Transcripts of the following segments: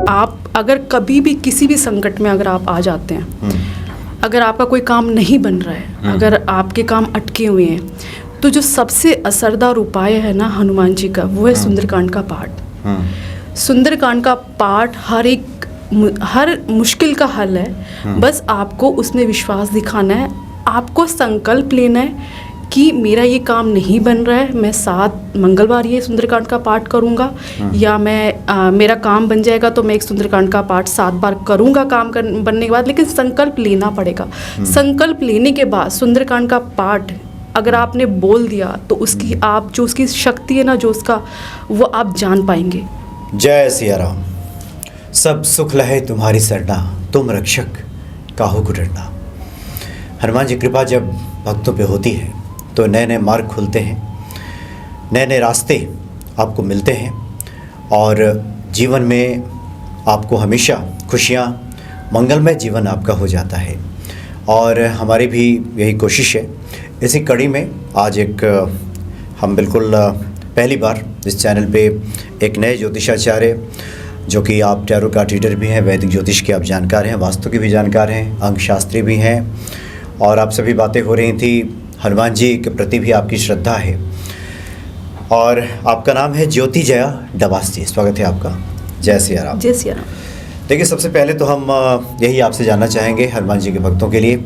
आप अगर कभी भी किसी भी संकट में अगर आप आ जाते हैं, अगर आपका कोई काम नहीं बन रहा है, अगर आपके काम अटके हुए हैं, तो जो सबसे असरदार उपाय है ना हनुमान जी का, वो है सुंदरकांड का पाठ। सुंदरकांड का पाठ हर मुश्किल का हल है। बस आपको उसमें विश्वास दिखाना है, आपको संकल्प लेना है कि मेरा ये काम नहीं बन रहा है, मैं 7 मंगलवार ये सुंदरकांड का पाठ करूँगा, या मेरा काम बन जाएगा तो मैं एक सुंदरकांड का पाठ 7 बार करूँगा काम बनने के बाद। लेकिन संकल्प लेना पड़ेगा। संकल्प लेने के बाद सुंदरकांड का पाठ अगर आपने बोल दिया तो उसकी शक्ति है ना, जो उसका, वो आप जान पाएंगे। जय सिया राम। सब सुख लहे तुम्हारी सरना, तुम रक्षक काहू को डरना। हनुमान जी कृपा जब भक्तों पे होती है तो नए नए मार्ग खुलते हैं, नए नए रास्ते आपको मिलते हैं, और जीवन में आपको हमेशा खुशियाँ, मंगलमय जीवन आपका हो जाता है। और हमारी भी यही कोशिश है। इसी कड़ी में आज हम बिल्कुल पहली बार इस चैनल पे एक नए ज्योतिषाचार्य, जो कि आप टैरो कार्ड रीडर भी हैं, वैदिक ज्योतिष के आप जानकार हैं, वास्तु के भी जानकार हैं, अंक शास्त्री भी हैं, और आप सभी बातें हो रही थी, हनुमान जी के प्रति भी आपकी श्रद्धा है। और आपका नाम है ज्योति जया डबास जी, स्वागत है आपका। जय सिया राम। जय सिया राम। देखिए, सबसे पहले तो हम यही आपसे जानना चाहेंगे हनुमान जी के भक्तों के लिए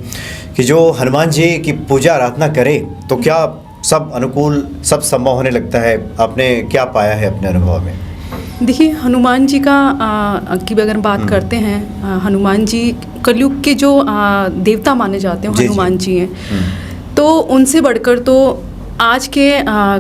कि जो हनुमान जी की पूजा आराधना करे तो क्या सब अनुकूल, सब संभव होने लगता है? आपने क्या पाया है अपने अनुभव में? देखिए, हनुमान जी की अगर बात करते हैं, हनुमान जी कलयुग के जो देवता माने जाते हैं हनुमान जी हैं। तो उनसे बढ़कर तो आज के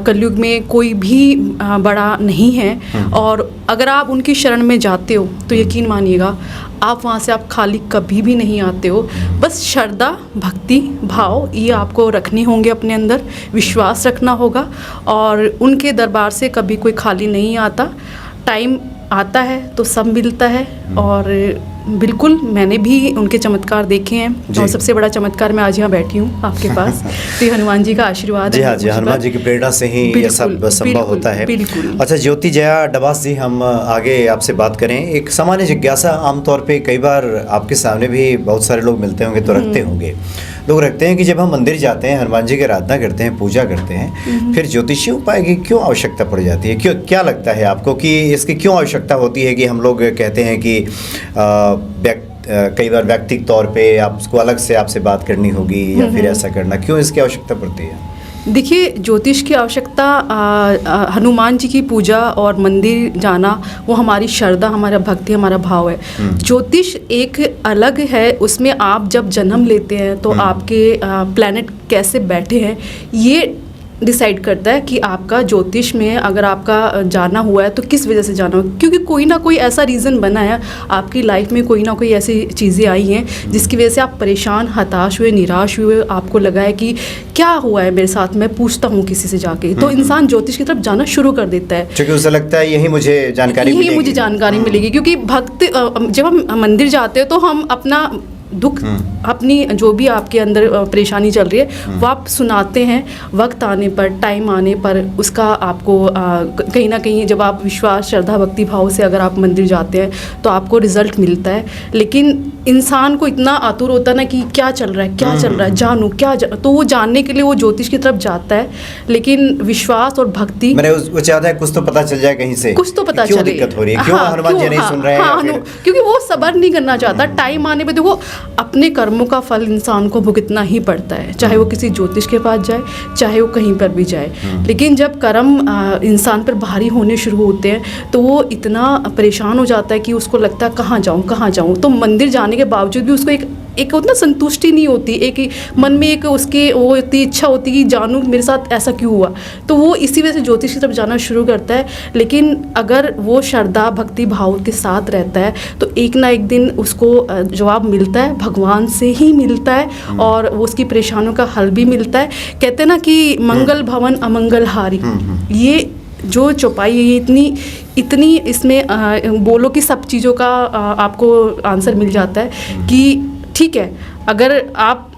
कलयुग में कोई भी बड़ा नहीं है। और अगर आप उनकी शरण में जाते हो तो यकीन मानिएगा आप वहाँ से खाली कभी भी नहीं आते हो। बस श्रद्धा, भक्ति, भाव ये आपको रखने होंगे अपने अंदर, विश्वास रखना होगा, और उनके दरबार से कभी कोई खाली नहीं आता। टाइम आता है तो सब मिलता है। और बिल्कुल मैंने भी उनके चमत्कार देखे हैं, और सबसे बड़ा चमत्कार मैं आज यहाँ बैठी हूँ आपके पास, तो ये हनुमान जी का आशीर्वाद है। जी, हनुमान जी की प्रेरणा से ही ये सब संभव होता है। अच्छा ज्योति जया डबास जी, हम आगे आपसे बात करें। एक सामान्य जिज्ञासा आमतौर पे कई बार आपके सामने भी बहुत सारे लोग मिलते होंगे तो रखते होंगे, लोग रखते हैं कि जब हम मंदिर जाते हैं, हनुमान जी की आराधना करते हैं, पूजा करते हैं, फिर ज्योतिषी उपाय की क्यों आवश्यकता पड़ जाती है? क्यों, क्या लगता है आपको कि इसकी क्यों आवश्यकता होती है? कि हम लोग कहते हैं कि कई बार व्यक्तिगत तौर पे आप उसको अलग से आपसे बात करनी होगी, या फिर ऐसा करना, क्यों इसकी आवश्यकता पड़ती है? देखिए, ज्योतिष की आवश्यकता, हनुमान जी की पूजा और मंदिर जाना, वो हमारी श्रद्धा, हमारा भक्ति, हमारा भाव है। ज्योतिष एक अलग है, उसमें आप जब जन्म लेते हैं तो आपके प्लैनेट कैसे बैठे हैं ये डिसाइड करता है कि आपका ज्योतिष में अगर आपका जाना हुआ है तो किस वजह से जाना हुआ, क्योंकि कोई ना कोई ऐसा रीज़न बना है आपकी लाइफ में, कोई ना कोई ऐसी चीज़ें आई हैं जिसकी वजह से आप परेशान, हताश हुए, निराश हुए, आपको लगा है कि क्या हुआ है मेरे साथ, मैं पूछता हूँ किसी से जाके, तो इंसान ज्योतिष की तरफ जाना शुरू कर देता है, क्योंकि उसे लगता है यही मुझे जानकारी मिलेगी। क्योंकि भक्त जब हम मंदिर जाते हैं तो हम अपना दुख, अपनी जो भी आपके अंदर परेशानी चल रही है वो आप सुनाते हैं। वक्त आने पर, टाइम आने पर उसका आपको कहीं ना कहीं जब आप विश्वास, श्रद्धा, भक्ति भाव से अगर आप मंदिर जाते हैं तो आपको रिजल्ट मिलता है। लेकिन इंसान को इतना आतुर होता है ना कि क्या चल रहा है, जानूँ तो वो जानने के लिए वो ज्योतिष की तरफ जाता है। लेकिन विश्वास और भक्ति, मैंने वो चाहता है कुछ तो पता चल जाए कहीं से, कुछ तो पता चले, क्यों दिक्कत हो रही है, क्यों हनुमान जी नहीं सुन रहे हैं, क्योंकि वो सब्र नहीं करना चाहता। टाइम आने पे देखो, अपने कर्मों का फल इंसान को भुगतना ही पड़ता है, चाहे वो किसी ज्योतिष के पास जाए, चाहे वो कहीं पर भी जाए। लेकिन जब कर्म इंसान पर भारी होने शुरू होते हैं तो वो इतना परेशान हो जाता है कि उसको लगता है कहाँ जाऊँ। तो मंदिर जाने के बावजूद भी उसको एक उतना संतुष्टि नहीं होती, एक मन में एक उसकी वो इतनी इच्छा होती कि जानूँ मेरे साथ ऐसा क्यों हुआ, तो वो इसी वजह से ज्योतिष की तरफ जाना शुरू करता है। लेकिन अगर वो श्रद्धा, भक्ति भाव के साथ रहता है तो एक ना एक दिन उसको जवाब मिलता है, भगवान से ही मिलता है, और वो उसकी परेशानियों का हल भी मिलता है। कहते हैं ना कि मंगल भवन अमंगल हारी, ये जो चौपाई है ये इतनी इसमें बोलो कि सब चीज़ों का आपको आंसर मिल जाता है कि ठीक है, अगर आप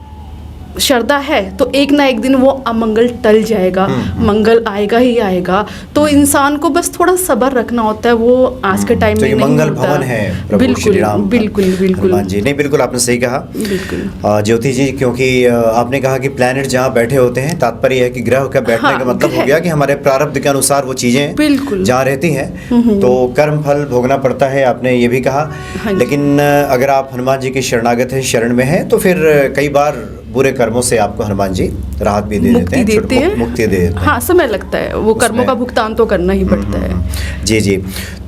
श्रद्धा है तो एक ना एक दिन वो अमंगल टल जाएगा, मंगल आएगा ही आएगा। तो इंसान को बस थोड़ा सब्र रखना होता है, वो आज के टाइम तो में ये नहीं मंगल होता। भवन है प्रभु बिल्कुल श्री राम का। बिल्कुल बिल्कुल हनुमान जी, नहीं बिल्कुल आपने सही कहा बिल्कुल। ज्योति जी, क्योंकि आपने कहा कि प्लैनेट जहाँ बैठे होते हैं, तात्पर्य है कि ग्रह का बैठने हाँ, का मतलब हो ग्रह। गया कि हमारे प्रारब्ध के अनुसार वो चीजें बिल्कुल। जहाँ रहती हैं तो कर्म फल भोगना पड़ता है, आपने ये भी कहा। हाँ जी। लेकिन अगर आप हनुमान जी के शरणागत हैं, शरण में हैं, तो फिर कई बार बुरे कर्मों से आपको हनुमान जी राहत भी दे मुक्ति देते देते हैं, हैं। मुक्ति दे देते हैं। हाँ, समय लगता है, वो कर्मों उसमें- का भुगतान तो करना ही पड़ता है। जी जी।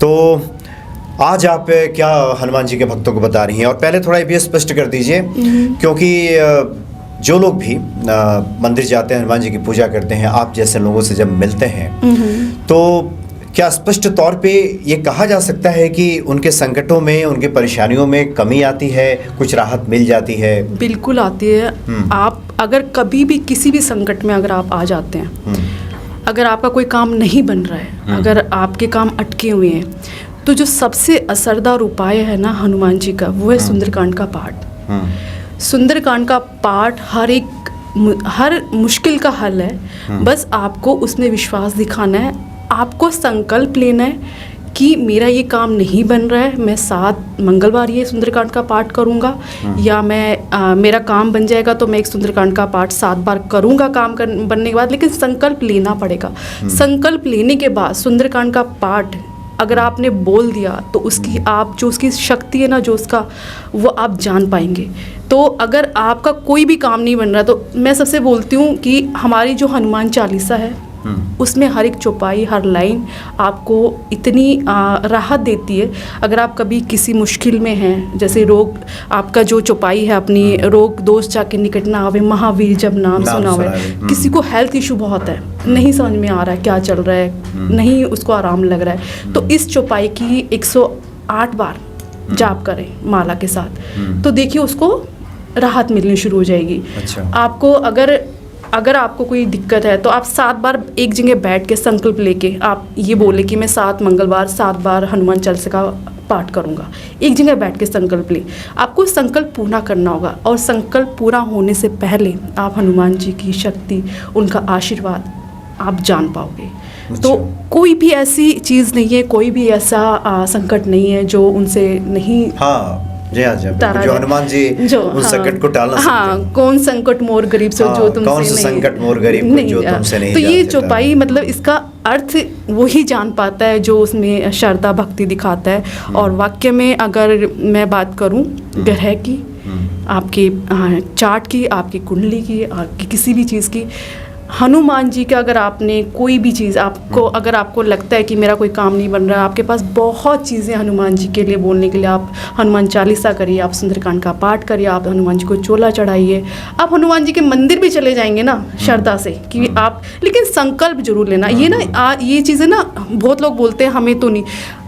तो आज आप क्या हनुमान जी के भक्तों को बता रही हैं? और पहले थोड़ा ये भी स्पष्ट कर दीजिए, क्योंकि जो लोग भी मंदिर जाते हैं, हनुमान जी की पूजा करते हैं, आप जैसे लोगों से जब मिलते हैं तो क्या स्पष्ट तौर पे ये कहा जा सकता है कि उनके संकटों में, उनके परेशानियों में कमी आती है, कुछ राहत मिल जाती है? बिल्कुल आती है। आप अगर कभी भी किसी भी संकट में अगर आप आ जाते हैं, अगर आपका कोई काम नहीं बन रहा है, अगर आपके काम अटके हुए हैं, तो जो सबसे असरदार उपाय है ना हनुमान जी का, वो है सुंदरकांड का पाठ। सुंदरकांड का पाठ हर मुश्किल का हल है। बस आपको उसमें विश्वास दिखाना है, आपको संकल्प लेना है कि मेरा ये काम नहीं बन रहा है, मैं 7 मंगलवार ये सुंदरकांड का पाठ करूँगा, या मेरा काम बन जाएगा तो मैं एक सुंदरकांड का पाठ 7 बार करूँगा काम बनने के बाद। लेकिन संकल्प लेना पड़ेगा। संकल्प लेने के बाद सुंदरकांड का पाठ अगर आपने बोल दिया तो उसकी आप जो उसकी शक्ति है ना, जो उसका, वो आप जान पाएंगे। तो अगर आपका कोई भी काम नहीं बन रहा, तो मैं सबसे बोलती हूँ कि हमारी जो हनुमान चालीसा है उसमें हर एक चौपाई, हर लाइन आपको इतनी राहत देती है। अगर आप कभी किसी मुश्किल में हैं, जैसे रोग, आपका जो चौपाई है अपनी, रोग दोष जाके निकट ना आवे, महावीर जब नाम सुनावे। किसी को हेल्थ इशू बहुत है, नहीं समझ में आ रहा है क्या चल रहा है, नहीं उसको आराम लग रहा है, तो इस चौपाई की 108 बार जाप करें माला के साथ, तो देखिए उसको राहत मिलनी शुरू हो जाएगी। अच्छा। आपको अगर आपको कोई दिक्कत है तो आप 7 बार एक जगह बैठ के संकल्प लेके आप ये बोले कि मैं 7 मंगलवार 7 बार हनुमान चालीसा का पाठ करूँगा। एक जगह बैठ के संकल्प ले, आपको संकल्प पूरा करना होगा। और संकल्प पूरा होने से पहले आप हनुमान जी की शक्ति, उनका आशीर्वाद आप जान पाओगे। तो कोई भी ऐसी चीज़ नहीं है, कोई भी ऐसा संकट नहीं है जो उनसे नहीं, हाँ जी, हाँ जी, जो हनुमान जी उन संकट को टाल ना सकते। हाँ, कौन संकट मोर गरीब से जो तुमसे कौन सा संकट मोर गरीब को जो तुमसे नहीं तो ये जान सकता। चौपाई मतलब इसका अर्थ वही जान पाता है जो उसमें श्रद्धा भक्ति दिखाता है। और वाक्य में अगर मैं बात करूं ग्रह की, आपके चार्ट की, आपकी कुंडली की, आपकी किसी भी चीज़ की, हनुमान जी का अगर आपने कोई भी चीज़ आपको, अगर आपको लगता है कि मेरा कोई काम नहीं बन रहा है, आपके पास बहुत चीज़ें हनुमान जी के लिए बोलने के लिए, आप हनुमान चालीसा करिए, आप सुंदरकांड का पाठ करिए, आप हनुमान जी को चोला चढ़ाइए, आप हनुमान जी के मंदिर भी चले जाएंगे ना श्रद्धा से कि आप, लेकिन संकल्प जरूर लेना। ये ना ये चीज़ें ना बहुत लोग बोलते हैं हमें तो नहीं,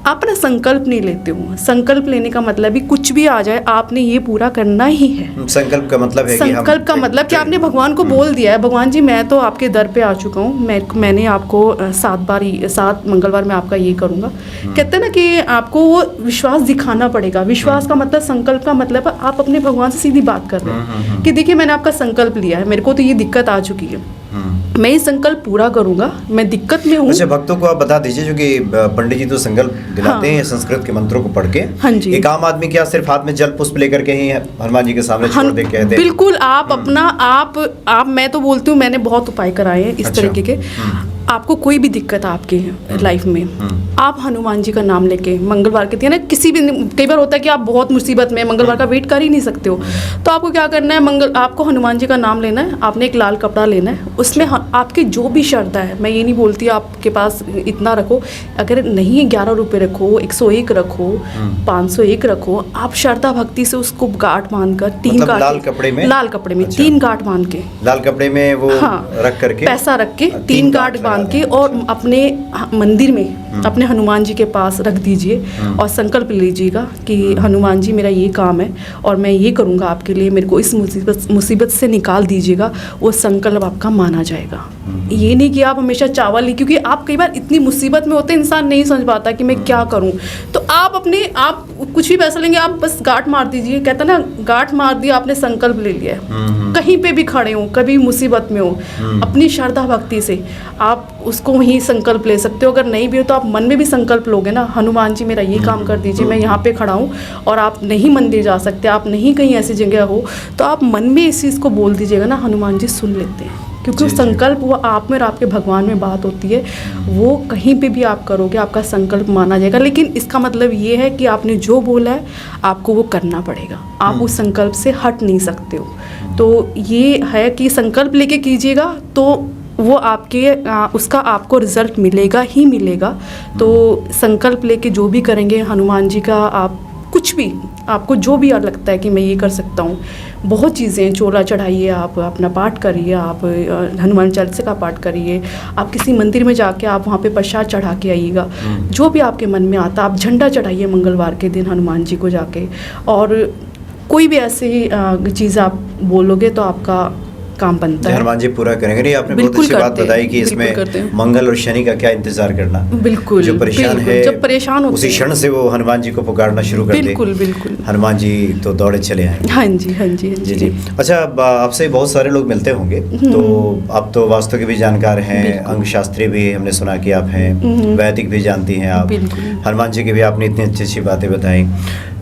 आप ना संकल्प नहीं लेते हो। संकल्प लेने का मतलब ही कुछ भी आ जाए आपने ये पूरा करना ही है। संकल्प का मतलब है संकल्प का मतलब कि आपने भगवान को बोल दिया है, भगवान जी मैं तो आपके दर पे आ चुका हूँ, मैंने आपको 7 मंगलवार में आपका ये करूँगा। कहते हैं ना कि आपको वो विश्वास दिखाना पड़ेगा। विश्वास का मतलब, संकल्प का मतलब आप अपने भगवान से सीधी बात कर रहे हैं कि देखिए मैंने आपका संकल्प लिया है, मेरे को तो ये दिक्कत आ चुकी है, मैं ये संकल्प पूरा करूंगा, मैं दिक्कत में हूँ। अच्छा, भक्तों को आप बता दीजिए, जो कि पंडित जी तो संकल्प दिलाते हैं संस्कृत के मंत्रों को पढ़ के। हाँ जी। एक आम आदमी क्या सिर्फ हाथ में जल पुष्प लेकर के ही हनुमान जी के सामने छोड़ दे कहते हैं? बिल्कुल, आप अपना आप मैं तो बोलती हूँ, मैंने बहुत उपाय कराए हैं इस तरीके के। आपको कोई भी दिक्कत है आपकी लाइफ में, आप हनुमान जी का नाम लेके मंगलवार के दिन ना, किसी भी, कई बार होता है कि आप बहुत मुसीबत में, मंगलवार का वेट कर ही नहीं सकते हो, तो आपको क्या करना है, आपको हनुमान जी का नाम लेना है, आपने एक लाल कपड़ा लेना है, उसमें आपके जो भी श्रद्धा है, मैं ये नहीं बोलती आपके पास इतना रखो, अगर नहीं है 11 रुपये रखो, 101 रखो, 501 रखो, आप श्रद्धा भक्ति से उसको गांठ बांध कर 3 गांठ, लाल कपड़े में 3 गांठ बांध के, लाल कपड़े में वो रख करके, पैसा रख के 3 गांठ बांध के, और अपने मंदिर में अपने हनुमान जी के पास रख दीजिए और संकल्प लीजिएगा कि हनुमान जी मेरा ये काम है और मैं ये करूँगा आपके लिए, मेरे को इस मुसीबत से निकाल दीजिएगा। वो संकल्प आपका माना जाएगा। ये नहीं कि आप हमेशा चावल ही, क्योंकि आप कई बार इतनी मुसीबत में होते हैं इंसान नहीं समझ पाता कि मैं क्या करूं। तो आप कुछ भी पैसा लेंगे, आप बस गांठ मार दीजिए, कहता ना गांठ मार दिया, आपने संकल्प ले लिया है। कहीं पे भी खड़े हो, कभी मुसीबत में हो, अपनी श्रद्धा भक्ति से आप उसको वहीं संकल्प ले सकते हो। अगर नहीं भी हो तो आप मन में भी संकल्प लोगे ना, हनुमान जी मेरा ये काम कर दीजिए, मैं यहाँ पे खड़ा हूँ और आप नहीं मंदिर जा सकते, आप नहीं कहीं ऐसी जगह हो, तो आप मन में इस चीज़ को बोल दीजिएगा ना, हनुमान जी सुन लेते हैं। क्योंकि वो संकल्प वो आप में और आपके भगवान में बात होती है, वो कहीं पे भी आप करोगे आपका संकल्प माना जाएगा। लेकिन इसका मतलब ये है कि आपने जो बोला है आपको वो करना पड़ेगा, आप उस संकल्प से हट नहीं सकते हो। तो ये है कि संकल्प लेके कीजिएगा तो वो आपके उसका आपको रिजल्ट मिलेगा ही मिलेगा। तो संकल्प लेके जो भी करेंगे हनुमान जी का, आप कुछ भी आपको जो भी लगता है कि मैं ये कर सकता हूँ, बहुत चीज़ें हैं, चोला चढ़ाइए, आप अपना पाठ करिए, आप हनुमान चालीसा का पाठ करिए, आप किसी मंदिर में जाके आप वहाँ पे प्रसाद चढ़ा के आइएगा, जो भी आपके मन में आता, आप झंडा चढ़ाइए मंगलवार के दिन हनुमान जी को जाके। और कोई भी ऐसी चीज़ आप बोलोगे तो आपका काम बनता है, हनुमान जी पूरा करेंगे। नहीं, आपने बहुत अच्छी बात बताई कि इसमें मंगल और शनि का क्या इंतजार करना। बिल्कुल, जो परेशान है, जब परेशान होते उसी क्षण से वो हनुमान जी को पुकारना शुरू कर दे। बिल्कुल बिल्कुल, हनुमान जी तो दौड़े चले आए। हाँ जी हाँ जी हाँ जी। अच्छा, आपसे बहुत सारे लोग मिलते होंगे, तो आप तो वास्तु के भी जानकार हैं, अंग शास्त्री भी हमने सुना कि आप हैं, वैदिक भी जानती हैं आप, हनुमान जी की भी आपने इतनी अच्छी अच्छी बातें बताई।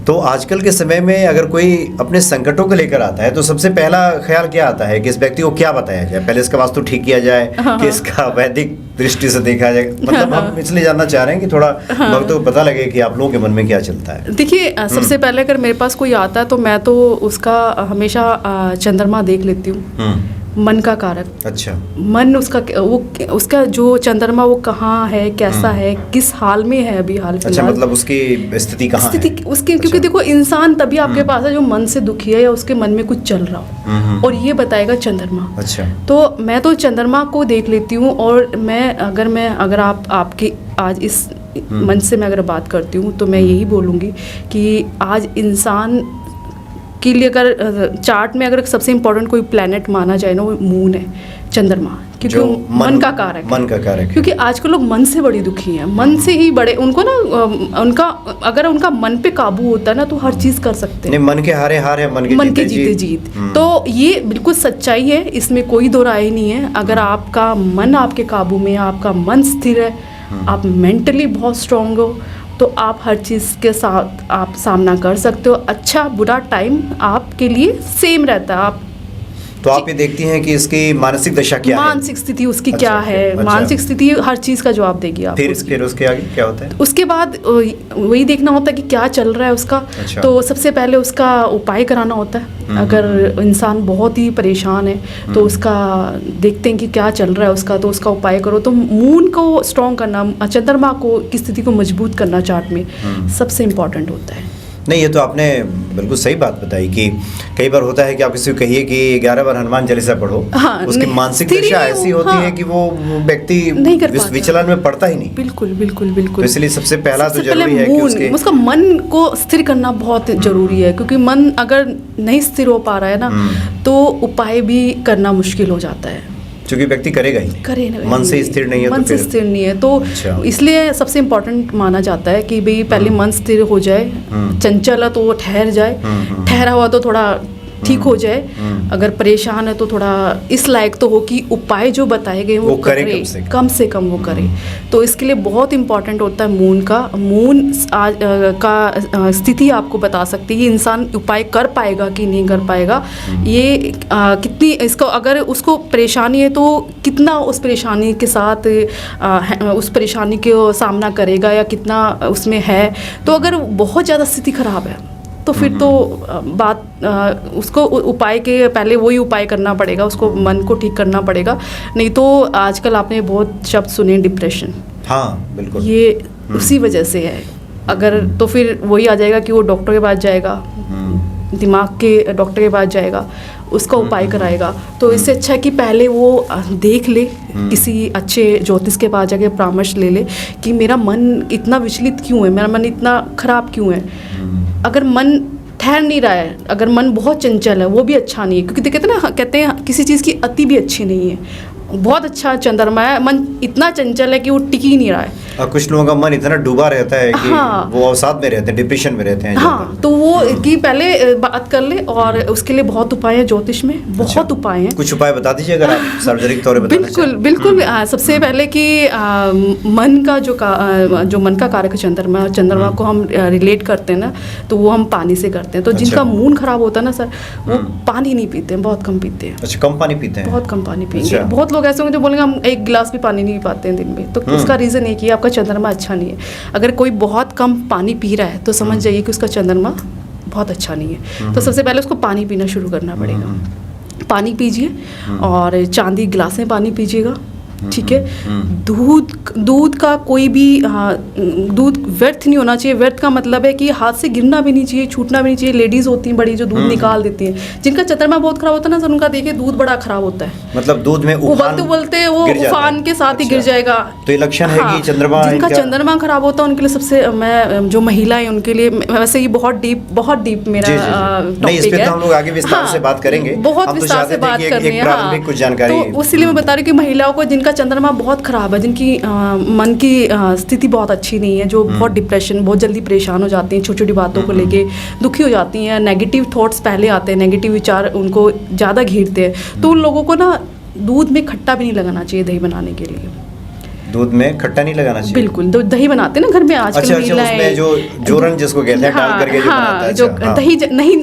तो आजकल के समय में अगर कोई अपने संकटों को लेकर आता है तो सबसे पहला ख्याल क्या आता है कि इस व्यक्ति को क्या बताया जाए? पहले इसका वास्तु ठीक किया जाए कि इसका वैदिक दृष्टि से देखा जाए? मतलब हम इसलिए जानना चाह रहे हैं कि थोड़ा भक्तों को पता लगे कि आप लोगों के मन में क्या चलता है। देखिए, सबसे पहले अगर मेरे पास कोई आता है तो मैं तो उसका हमेशा चंद्रमा देख लेती हूँ, मन का कारक। अच्छा, मन उसका जो चंद्रमा वो कहाँ है, कैसा है, किस हाल में है अभी हाल फिलहाल। अच्छा, मतलब उसकी स्थिति कहाँ है? उसकी क्योंकि देखो इंसान तभी आपके पास है जो मन से दुखी है या उसके मन में कुछ चल रहा हो, और ये बताएगा चंद्रमा। अच्छा, तो मैं तो चंद्रमा को देख लेती हूँ, और अगर आपकी आज इस मन से मैं अगर बात करती हूँ तो मैं यही बोलूँगी कि आज इंसान के लिए अगर चार्ट में अगर सबसे इम्पोर्टेंट कोई प्लैनेट माना जाए ना, वो मून है, चंद्रमा, क्योंकि मन का कारक है। मन का कारक, क्योंकि आजकल लोग मन से बड़ी दुखी हैं, मन से ही बड़े, उनको ना अगर उनका मन पे काबू होता है ना तो हर चीज़ कर सकते हैं। मन के हारे हार है, मन के जीते जीत। तो ये बिल्कुल सच्चाई है, इसमें कोई दो राय नहीं है। अगर आपका मन आपके काबू में है, आपका मन स्थिर है, आप मेंटली बहुत स्ट्रांग हो, तो आप हर चीज़ के साथ आप सामना कर सकते हो। अच्छा बुरा टाइम आपके लिए सेम रहता है। आप तो आप ये देखती हैं कि इसकी मानसिक दशा क्या है, मानसिक स्थिति उसकी क्या है, मानसिक स्थिति हर चीज़ का जवाब देगी आप। फिर उसके आगे क्या होता है? उसके बाद वही देखना होता है कि क्या चल रहा है उसका। अच्छा। तो सबसे पहले उसका उपाय कराना होता है। अगर इंसान बहुत ही परेशान है तो उसका देखते हैं कि क्या चल रहा है उसका, तो उसका उपाय करो। तो मून को स्ट्रॉन्ग करना, चंद्रमा को की स्थिति को मजबूत करना चार्ट में सबसे इम्पोर्टेंट होता है। नहीं, ये तो आपने बिल्कुल सही बात बताई कि कई बार होता है कि आप किसी को कहिए कि 11 बार हनुमान चालीसा पढ़ो, उसकी मानसिक दशा ऐसी होती है कि वो व्यक्ति विचलन में पड़ता ही नहीं। बिल्कुल बिल्कुल बिल्कुल। तो इसलिए सबसे पहला तो जरूरी है कि उसका मन को स्थिर करना बहुत जरूरी है, क्योंकि मन अगर नहीं स्थिर हो पा रहा है ना तो उपाय भी करना मुश्किल हो जाता है, क्योंकि व्यक्ति करेगा ही, मन से स्थिर नहीं है, मन से स्थिर नहीं है। तो इसलिए सबसे इम्पोर्टेंट माना जाता है कि भाई पहले मन स्थिर हो जाए, चंचल है तो वो ठहर जाए, ठहरा हुआ तो थोड़ा ठीक हो जाए, अगर परेशान है तो थोड़ा इस लायक तो हो कि उपाय जो बताए गए वो करे, कम से कम वो करे। तो इसके लिए बहुत इम्पोर्टेंट होता है मून का स्थिति आपको बता सकती है इंसान उपाय कर पाएगा कि नहीं कर पाएगा। ये कितनी इसको अगर उसको परेशानी है तो कितना उस परेशानी के साथ उस परेशानी को सामना करेगा या कितना उसमें है। तो अगर बहुत ज़्यादा स्थिति खराब है तो फिर तो उसको उपाय के पहले वही उपाय करना पड़ेगा, उसको मन को ठीक करना पड़ेगा। नहीं तो आजकल आपने बहुत शब्द सुने डिप्रेशन, हाँ बिल्कुल, ये उसी वजह से है। अगर तो फिर वही आ जाएगा कि वो डॉक्टर के पास जाएगा, दिमाग के डॉक्टर के पास जाएगा, उसका उपाय कराएगा। तो इससे अच्छा है कि पहले वो देख ले, किसी अच्छे ज्योतिष के पास जाके परामर्श ले ले कि मेरा मन इतना विचलित क्यों है, मेरा मन इतना खराब क्यों है। अगर मन ठहर नहीं रहा है, अगर मन बहुत चंचल है, वो भी अच्छा नहीं है, क्योंकि कहते हैं किसी चीज़ की अति भी अच्छी नहीं है। बहुत अच्छा चंद्रमा है। मन इतना चंचल है कि वो टिक ही नहीं रहा है। और कुछ लोगों का मन इतना डूबा रहता है कि हाँ। वो अवसाद में रहते हैं, डिप्रेशन में रहते हैं। हाँ, तो वो कि पहले बात कर ले, और उसके लिए बहुत उपाय है ज्योतिष में, बहुत उपाय हैं। कुछ उपाय बता दीजिए अगर आप सार्वजनिक तौर पर बताना चाहें। बिल्कुल। सबसे पहले कि मन का जो मन का कारक है चंद्रमा को हम रिलेट करते हैं ना, तो वो हम पानी से करते हैं। तो जिनका मूड खराब होता है ना सर, वो पानी नहीं पीते हैं, बहुत कम पीते हैं। अच्छा, कम पानी पीते हैं? बहुत कम पानी पिएंगे। बहुत लोग ऐसे होंगे जो बोलेंगे हम 1 गिलास भी पानी नहीं पी पाते हैं दिन में। तो उसका रीज़न है कि आपका चंद्रमा अच्छा नहीं है। अगर कोई बहुत कम पानी पी रहा है तो समझ जाइए कि उसका चंद्रमा बहुत अच्छा नहीं है। तो सबसे पहले उसको पानी पीना शुरू करना पड़ेगा। पानी पीजिए, और चांदी गिलास में पानी पीजिएगा, ठीक है। दूध का कोई भी दूध व्यर्थ नहीं होना चाहिए। व्यर्थ का मतलब है कि हाथ से गिरना भी नहीं चाहिए, छूटना भी नहीं चाहिए। लेडीज होती हैं बड़ी जो दूध निकाल देती हैं, जिनका चंद्रमा बहुत खराब होता है ना सर, उनका देखिए दूध बड़ा खराब होता है। मतलब दूध में उबलते वो उफान के साथ ही गिर जाएगा। तो ये लक्षण है कि चंद्रमा, जिनका चंद्रमा खराब होता है उनके लिए सबसे, मैं जो महिलाएं उनके लिए, वैसे ये बहुत डीप मेरा टॉपिक है। हम लोग आगे विस्तार से बात करेंगे, बहुत विस्तार से बात करनी है। कुछ जानकारी, तो इसलिए मैं बता रही हूँ कि महिलाओं को जिनका चंद्रमा बहुत खराब है, जिनकी मन की स्थिति बहुत अच्छी नहीं है, जो बहुत डिप्रेशन, बहुत जल्दी परेशान हो जाती हैं, छोटी छोटी बातों को लेके दुखी हो जाती हैं, नेगेटिव थॉट्स पहले आते हैं, नेगेटिव विचार उनको ज़्यादा घेरते हैं, तो उन लोगों को ना दूध में खट्टा भी नहीं लगाना चाहिए दही बनाने के लिए। दूध में खट्टा नहीं लगाना चाहिए? बिल्कुल। दही बनाते हैं ना घर में आजकल। अच्छा, उसमें जो जोरन जिसको कहते हैं, डाल करके जो बनाता है। जो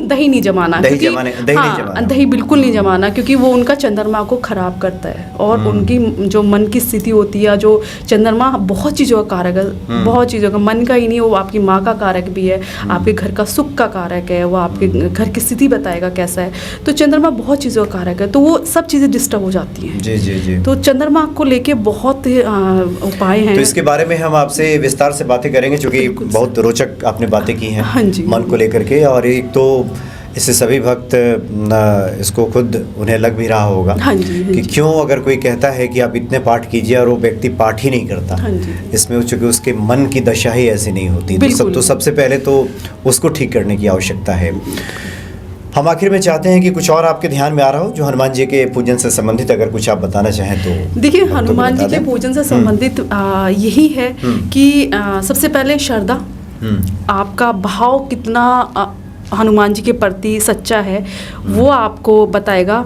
दही नहीं जमाना, दही बिल्कुल नहीं जमाना, क्योंकि वो उनका चंद्रमा को खराब करता है। और उनकी जो मन की स्थिति होती है, जो चंद्रमा बहुत चीज़ों का कारक है, बहुत चीज़ों का, मन का ही नहीं, वो आपकी माँ का कारक भी है, आपके घर का सुख का कारक है, वो आपके घर की स्थिति बताएगा कैसा है। तो चंद्रमा बहुत चीज़ों का कारक है, तो वो सब चीज़ें डिस्टर्ब हो जाती हैं। जी। तो चंद्रमा को लेके बहुत उपाय हैं। तो इसके बारे में हम आपसे विस्तार से बातें करेंगे, क्योंकि बहुत रोचक आपने बातें की हैं। हाँ जी। मन को लेकर के, और एक तो इससे सभी भक्त इसको खुद उन्हें लग भी रहा होगा। हाँ जी। कि क्यों अगर कोई कहता है कि आप इतने पाठ कीजिए और वो व्यक्ति पाठ ही नहीं करता। हाँ जी। इसमें चूँकि उसके मन की दशा ही ऐसी नहीं होती, तो सबसे पहले तो उसको ठीक करने की आवश्यकता है। हम आखिर में चाहते हैं कि कुछ और आपके ध्यान में आ रहा हो जो हनुमान जी के पूजन से संबंधित, अगर कुछ आप बताना चाहें तो। देखिए, हनुमान जी के पूजन से संबंधित यही है कि सबसे पहले श्रद्धा, आपका भाव कितना हनुमान जी के प्रति सच्चा है, वो आपको बताएगा।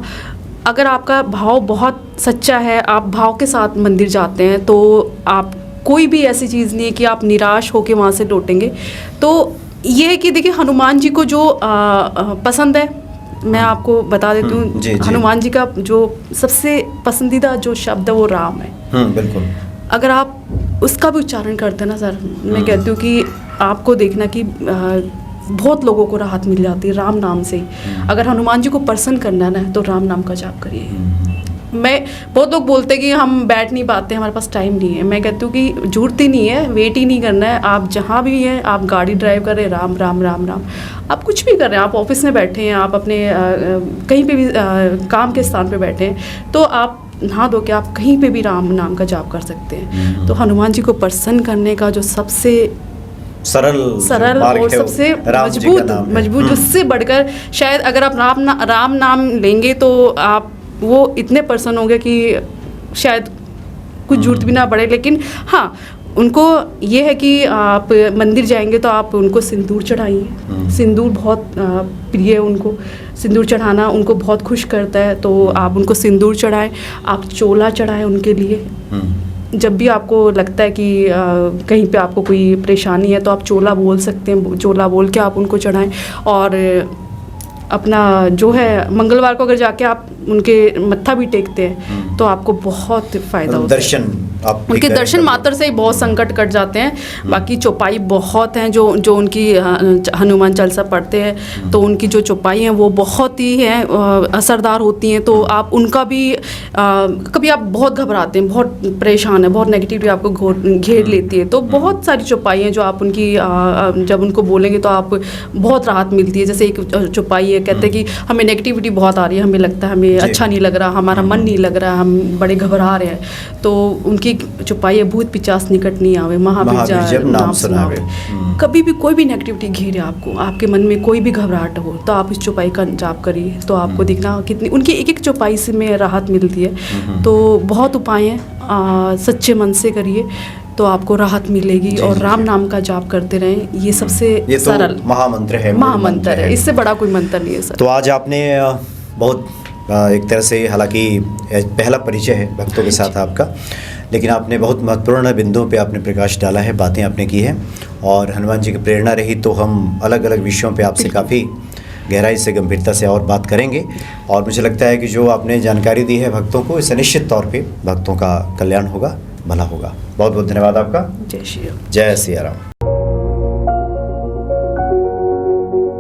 अगर आपका भाव बहुत सच्चा है, आप भाव के साथ मंदिर जाते हैं, तो आप कोई भी ऐसी चीज़ नहीं है कि आप निराश होकर वहाँ से लौटेंगे। तो ये है कि देखिए, हनुमान जी को जो पसंद है, मैं आपको बता देती हूँ, हनुमान जी का जो सबसे पसंदीदा जो शब्द है वो राम है। बिल्कुल। अगर आप उसका भी उच्चारण करते हैं ना सर, मैं कहती हूँ कि आपको देखना कि बहुत लोगों को राहत मिल जाती है राम नाम से। अगर हनुमान जी को प्रसन्न करना है ना, तो राम नाम का जाप करिए। बहुत लोग बोलते हैं कि हम बैठ नहीं पाते, हमारे पास टाइम नहीं है। मैं कहती हूँ कि जरूरत ही नहीं है, वेट ही नहीं करना है। आप जहाँ भी हैं, आप गाड़ी ड्राइव कर रहे हैं, राम राम राम राम, आप कुछ भी कर रहे हैं, आप ऑफिस में बैठे हैं, आप अपने कहीं पे भी काम के स्थान पे बैठे हैं, तो आप नहा धो के आप कहीं पे भी राम नाम का जाप कर सकते हैं। तो हनुमान जी को प्रसन्न करने का जो सबसे सरल और सबसे मजबूत, उससे बढ़कर शायद अगर आप राम नाम लेंगे तो आप वो इतने प्रसन्न होंगे कि शायद कुछ जरूरत भी ना पड़े। लेकिन हाँ, उनको ये है कि आप मंदिर जाएंगे तो आप उनको सिंदूर चढ़ाइए। सिंदूर बहुत प्रिय है उनको, सिंदूर चढ़ाना उनको बहुत खुश करता है, तो आप उनको सिंदूर चढ़ाएं। आप चोला चढ़ाएं उनके लिए। जब भी आपको लगता है कि कहीं पे आपको कोई परेशानी है, तो आप चोला बोल सकते हैं, चोला बोल के आप उनको चढ़ाएं। और अपना जो है, मंगलवार को अगर जाके आप उनके मत्था भी टेकते हैं तो आपको बहुत फ़ायदा होता है। उनके दर्शन मात्र से ही बहुत संकट कट जाते हैं। बाकी चौपाई बहुत हैं जो उनकी हनुमान चालीसा पढ़ते हैं, तो उनकी जो चौपाई हैं वो बहुत ही हैं असरदार होती हैं। तो आप उनका भी कभी आप बहुत घबराते हैं, बहुत परेशान है, बहुत नेगेटिविटी आपको घेर लेती है, तो बहुत सारी चौपाई हैं जो आप उनकी जब उनको बोलेंगे तो आप बहुत राहत मिलती है। जैसे एक चौपाई है, कहते हैं कि हमें नेगेटिविटी बहुत आ रही है, हमें लगता है हमें हमें अच्छा नहीं लग रहा, हमारा मन नहीं लग रहा, हम बड़े घबरा रहे हैं, तो उनकी चौपाई है भूत पिचास निकट नहीं आवे, महावीर जब नाम सुनावे। कभी भी कोई भी नेगेटिविटी घेरे आपको, आपके मन में कोई भी घबराहट हो, तो आप इस चौपाई का जाप करिए, तो आपको दिखना कितनी उनकी एक एक चौपाई से में राहत मिलती है। तो बहुत उपाय हैं, सच्चे मन से करिए तो आपको राहत मिलेगी। और राम नाम का जाप करते रहें, ये सबसे सरल महामंत्र है, महामंत्र है, इससे बड़ा कोई मंत्र नहीं है सर। तो आज आपने बहुत एक तरह से, हालांकि पहला परिचय है भक्तों के साथ आपका, लेकिन आपने बहुत महत्वपूर्ण बिंदुओं पे आपने प्रकाश डाला है, बातें आपने की हैं, और हनुमान जी की प्रेरणा रही तो हम अलग अलग विषयों पे आपसे काफ़ी गहराई से, गंभीरता से और बात करेंगे। और मुझे लगता है कि जो आपने जानकारी दी है भक्तों को, इससे निश्चित तौर पे भक्तों का कल्याण होगा, भला होगा। बहुत बहुत धन्यवाद आपका। जय श्री राम। जय सिया राम।